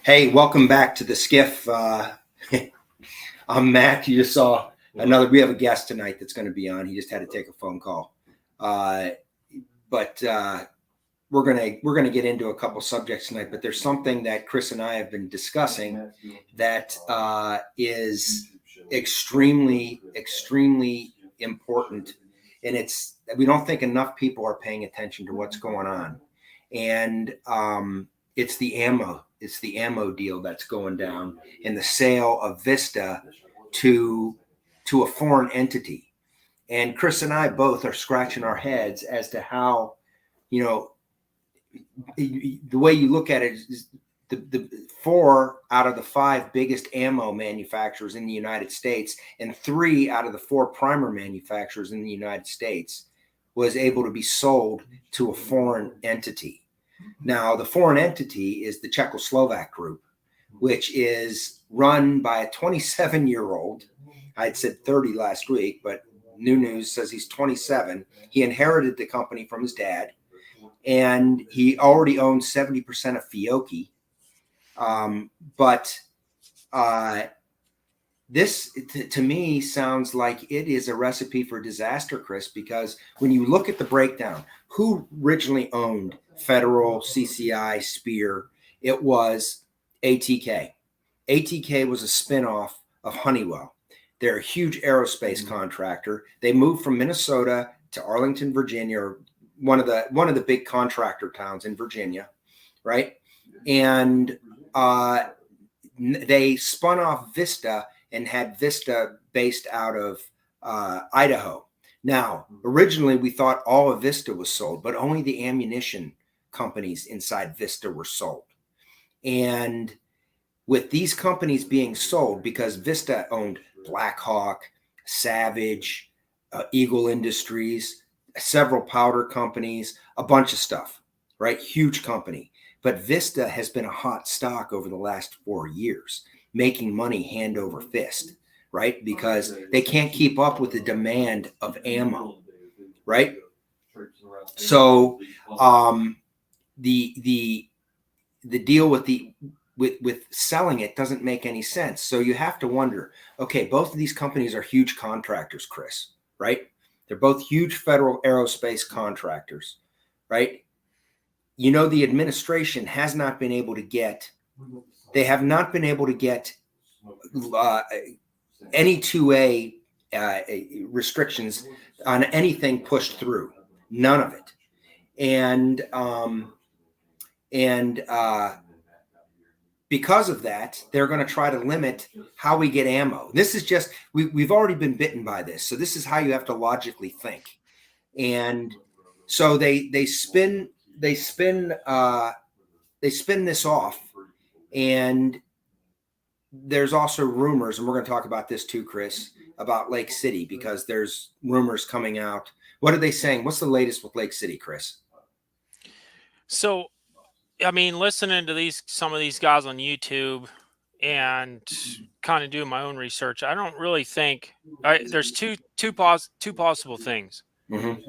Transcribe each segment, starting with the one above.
Hey, welcome back to the SCIF. I'm Matt. You just saw we have a guest tonight that's going to be on. He just had to take a phone call. But we're gonna get into a couple subjects tonight. But there's something that Chris and I have been discussing that is extremely important, and we don't think enough people are paying attention to what's going on, and it's the ammo. It's the ammo deal that's going down and the sale of Vista to a foreign entity. And Chris and I both are scratching our heads as to how, the way you look at it is the 4 out of the 5 biggest ammo manufacturers in the United States and 3 out of the 4 primer manufacturers in the United States was able to be sold to a foreign entity. Now, the foreign entity is the Czechoslovak group, which is run by a 27-year-old. I had said 30 last week, but new news says he's 27. He inherited the company from his dad, and he already owns 70% of Fiocchi. This, to me, sounds like it is a recipe for disaster, Chris, because when you look at the breakdown, who originally owned Federal, CCI, Spear? It was ATK. ATK was a spinoff of Honeywell. They're a huge aerospace contractor. They moved from Minnesota to Arlington, Virginia, or one of the big contractor towns in Virginia, right? And they spun off Vista and had Vista based out of Idaho. Now, originally we thought all of Vista was sold, but only the ammunition companies inside Vista were sold. And with these companies being sold, because Vista owned Blackhawk, Savage, Eagle Industries, several powder companies, a bunch of stuff, right? Huge company. But Vista has been a hot stock over the last 4 years, making money hand over fist, right? Because they can't keep up with the demand of ammo, right? So the deal with selling it doesn't make any sense. So you have to wonder, okay, both of these companies are huge contractors, Chris, right? They're both huge federal aerospace contractors, right? The administration has not been able to get, any 2A restrictions on anything pushed through, none of it. And because of that, they're going to try to limit how we get ammo. This is just, we've already been bitten by this. So this is how you have to logically think. And so they spin this off. And there's also rumors, and we're going to talk about this too, Chris, about Lake City, because there's rumors coming out. What are they saying? What's the latest with Lake City, Chris? So, I mean, listening to some of these guys on YouTube and kind of doing my own research, I don't really think there's two possible things. Mm-hmm.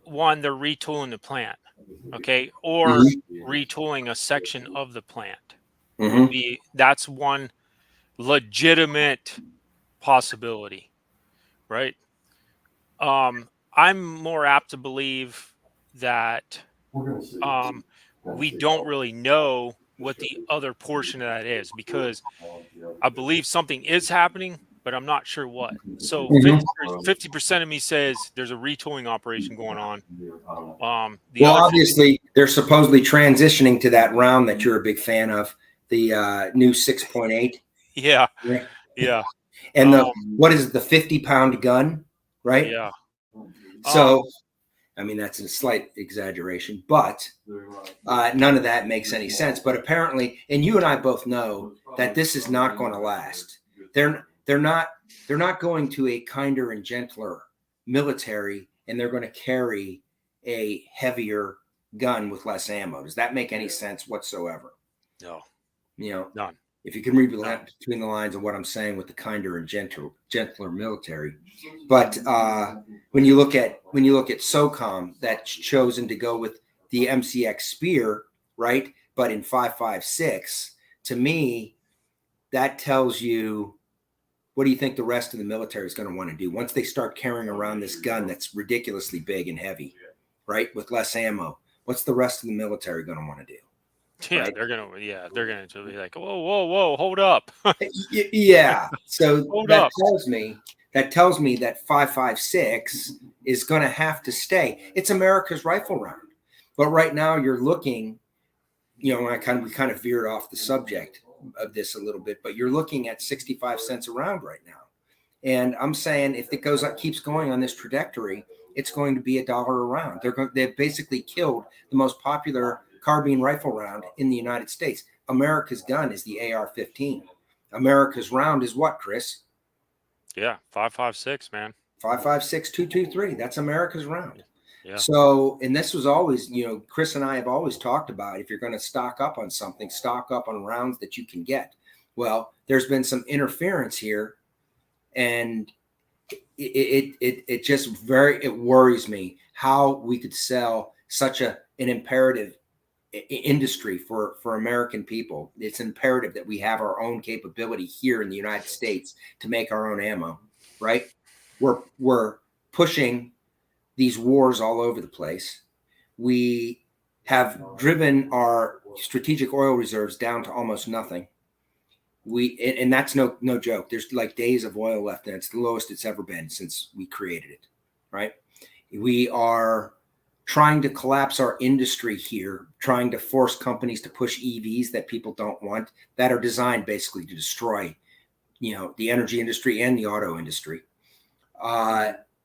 One, they're retooling the plant, okay, or retooling a section of the plant. That's one legitimate possibility, right? I'm more apt to believe that we don't really know what the other portion of that is, because I believe something is happening, but I'm not sure what. So 50% of me says there's a retooling operation going on. Obviously, they're supposedly transitioning to that round that you're a big fan of, the new 6.8. Yeah. And what is it, the 50-pound gun, right? Yeah. So, I mean, that's a slight exaggeration, but none of that makes any sense. But apparently, and you and I both know that this is not going to last. They're not going to a kinder and gentler military, and they're going to carry a heavier gun with less ammo. Does that make any sense whatsoever? No. None. If you can read between the lines of what I'm saying with the kinder and gentler military. But when you look at SOCOM, that's chosen to go with the MCX Spear, right? But in 5.56, to me, that tells you, what do you think the rest of the military is going to want to do once they start carrying around this gun that's ridiculously big and heavy, right? With less ammo. What's the rest of the military going to want to do? Yeah, Right? they're gonna be like, whoa, whoa, whoa, hold up, Yeah. So hold up. that tells me that 5.56 is going to have to stay. It's America's rifle round. But right now you're looking, we kind of veered off the subject of this a little bit, but you're looking at 65 cents a round right now. And I'm saying if it keeps going on this trajectory, it's going to be $1 a round. They've basically killed the most popular carbine rifle round in the United States. America's gun is the AR-15. America's round is what, Chris? Yeah, 5.56, man. 5.56 223. That's America's round. Yeah. So, and this was always, Chris and I have always talked about, if you're going to stock up on something, stock up on rounds that you can get. Well, there's been some interference here, and it worries me how we could sell such an imperative industry for American people. It's imperative that we have our own capability here in the United States to make our own ammo, right? We're pushing these wars all over the place. We have driven our strategic oil reserves down to almost nothing. And that's no joke. There's like days of oil left, and it's the lowest it's ever been since we created it, right? We are trying to collapse our industry here, trying to force companies to push EVs that people don't want, that are designed basically to destroy, the energy industry and the auto industry.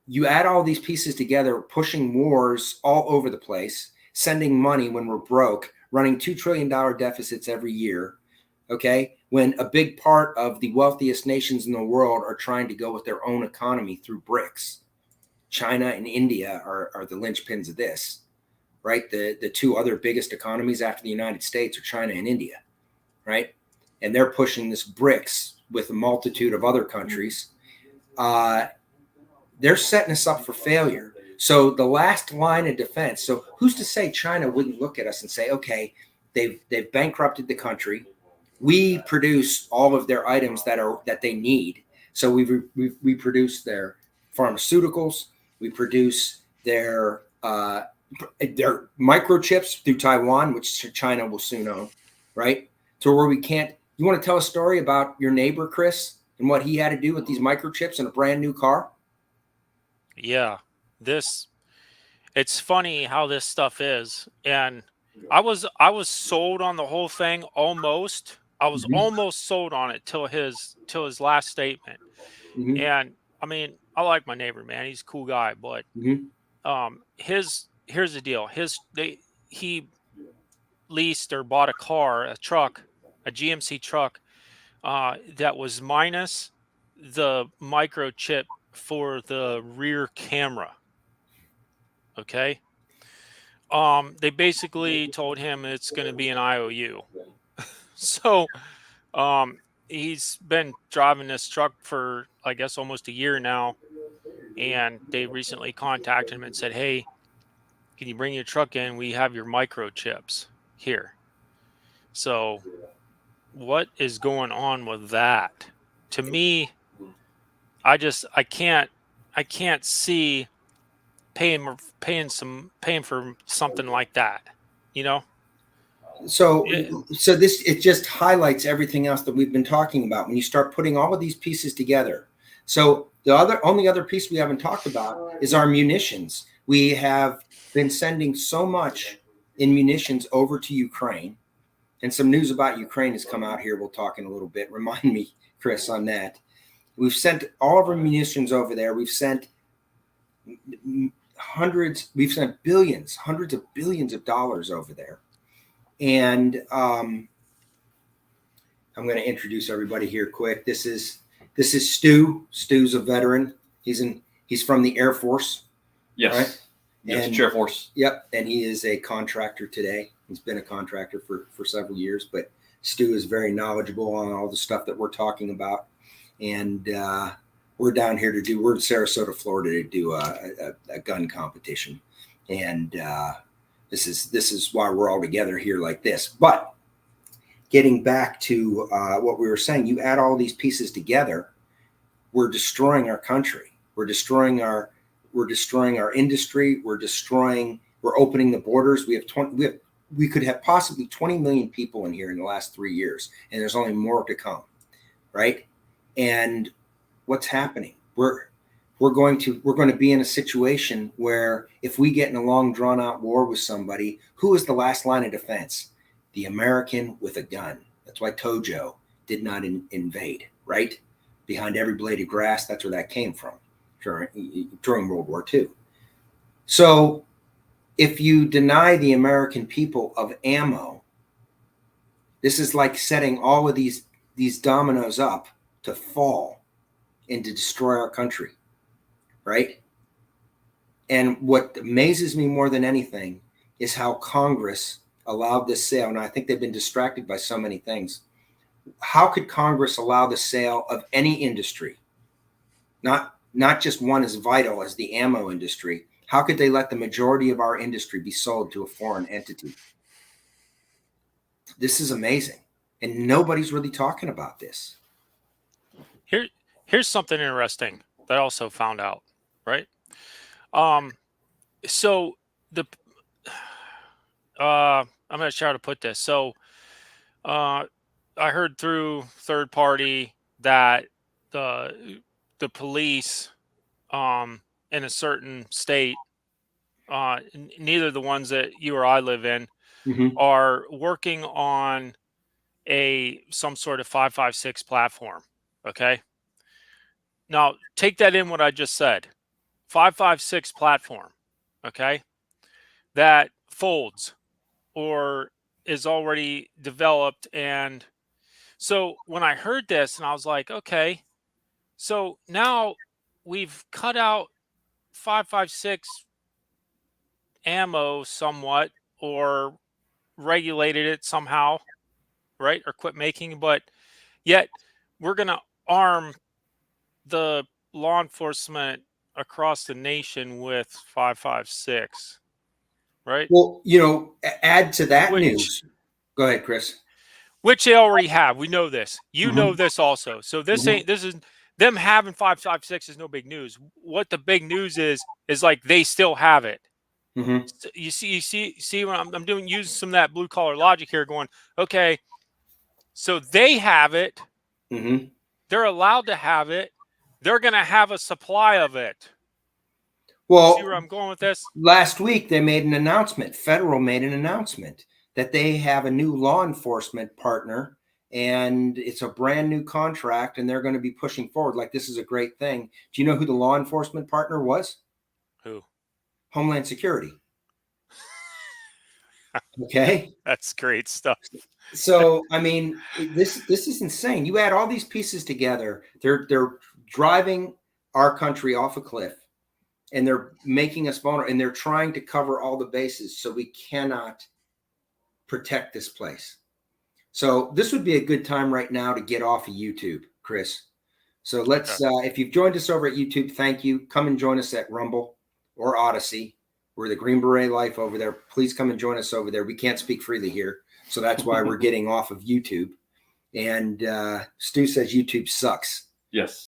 You add all these pieces together, pushing wars all over the place, sending money when we're broke, running $2 trillion deficits every year. Okay, when a big part of the wealthiest nations in the world are trying to go with their own economy through BRICS. China and India are the linchpins of this, right? The two other biggest economies after the United States are China and India, right? And they're pushing this BRICS with a multitude of other countries. They're setting us up for failure. So the last line of defense. So who's to say China wouldn't look at us and say, okay, they've bankrupted the country. We produce all of their items that they need. So we produce their pharmaceuticals. We produce their microchips through Taiwan, which China will soon own, right? So where we can't. You want to tell a story about your neighbor, Chris, and what he had to do with these microchips in a brand new car? Yeah, it's funny how this stuff is, and I was sold on the whole thing almost. I was almost sold on it till his last statement. Mm-hmm. And I mean, I like my neighbor, man. He's a cool guy, but here's the deal. He leased or bought a truck, a GMC truck, that was minus the microchip for the rear camera. Okay. They basically told him it's going to be an IOU. So, he's been driving this truck for, I guess, almost a year now. And they recently contacted him and said, hey, can you bring your truck in? We have your microchips here. So what is going on with that? To me, I can't see paying for something like that, So it just highlights everything else that we've been talking about when you start putting all of these pieces together. So the only other piece we haven't talked about is our munitions. We have been sending so much in munitions over to Ukraine, and some news about Ukraine has come out here. We'll talk in a little bit. Remind me, Chris, on that. We've sent all of our munitions over there. We've sent billions, hundreds of billions of dollars over there. And I'm going to introduce everybody here quick. This is Stu. Stu's a veteran. He's from the Air Force. Yes. Right? Yes, Air Force. Yep. And he is a contractor today. He's been a contractor for several years, but Stu is very knowledgeable on all the stuff that we're talking about. And we're down here we're in Sarasota, Florida to do a gun competition. And This is why we're all together here like this. But getting back to what we were saying, you add all these pieces together, we're destroying our country. We're destroying our industry. We're opening the borders. We could have possibly 20 million people in here in the last 3 years, and there's only more to come, right? And what's happening? We're going to be in a situation where if we get in a long drawn out war with somebody, who is the last line of defense? The American with a gun. That's why Tojo did not invade, right? Behind every blade of grass, that's where that came from during World War II. So if you deny the American people of ammo, this is like setting all of these dominoes up to fall and to destroy our country, right? And what amazes me more than anything is how Congress allowed this sale. And I think they've been distracted by so many things. How could Congress allow the sale of any industry, not just one as vital as the ammo industry? How could they let the majority of our industry be sold to a foreign entity? This is amazing. And nobody's really talking about this. Here's something interesting that I also found out, right? So I'm going to try to put this. So I heard through third party that the police in a certain state, neither the ones that you or I live in, are working on some sort of 5.56 platform. Okay. Now take that in what I just said. 5.56 platform. Okay. That folds or is already developed. And so when I heard this and I was like, okay, so now we've cut out 5.56 ammo somewhat or regulated it somehow, right? Or quit making, but yet we're going to arm the law enforcement across the nation with 5.56, right? Well, add to that news. Go ahead, Chris. Which they already have. We know this. You know this also. So this is them having 5.56 is no big news. What the big news is like they still have it. So you see when I'm using some of that blue collar logic here, going, okay, so they have it. They're allowed to have it. They're going to have a supply of it. Well, see where I'm going with this? Last week they made an announcement. Federal made an announcement that they have a new law enforcement partner, and it's a brand new contract, and they're going to be pushing forward like this is a great thing. Do you know who the law enforcement partner was? Who? Homeland Security. Okay. That's great stuff. So, I mean, this is insane. You add all these pieces together. They're driving our country off a cliff, and they're making us vulnerable, and they're trying to cover all the bases so we cannot protect this place. So this would be a good time right now to get off of YouTube, Chris. So let's, if you've joined us over at YouTube, thank you. Come and join us at Rumble or Odysee. We're the Green Beret Life over there. Please come and join us over there. We can't speak freely here. So that's why we're getting off of YouTube. And Stu says YouTube sucks. Yes.